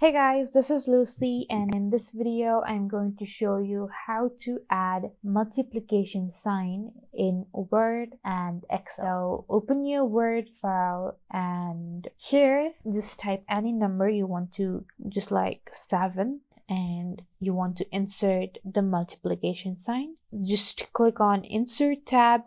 Hey guys, this is Lucy, and in this video I'm going to show you how to add multiplication sign in Word and Excel. So open your Word file and here just type any number you want to, just like 7, and you want to insert the multiplication sign. Just click on Insert tab.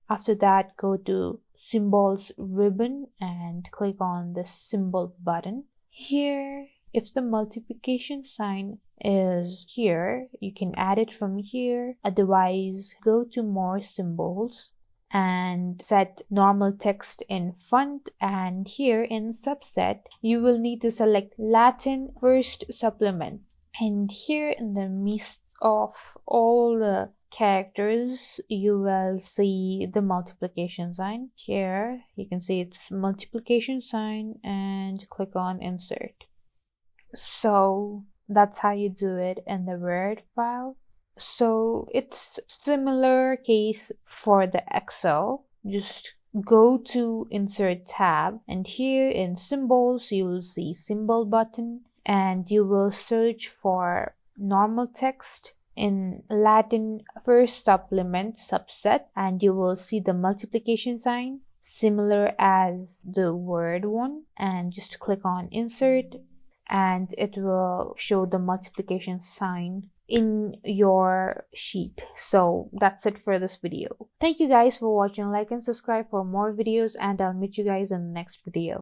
After that, go to Symbols ribbon and click on the symbol button. Here, if the multiplication sign is here, you can add it from here. Otherwise, go to more symbols and set normal text in font, and here in subset you will need to select Latin first supplement, and here in the midst of all the characters you will see the multiplication sign. Here you can see it's multiplication sign and click on insert. So that's how you do it in the Word file. So it's similar case for the Excel. Just go to Insert tab, and here in Symbols you will see Symbol button, and you will search for normal text in Latin first supplement subset, and you will see the multiplication sign similar as the Word one, and just click on Insert and it will show the multiplication sign in your sheet. So that's it for this video. Thank you guys for watching. Like and subscribe for more videos, and I'll meet you guys in the next video.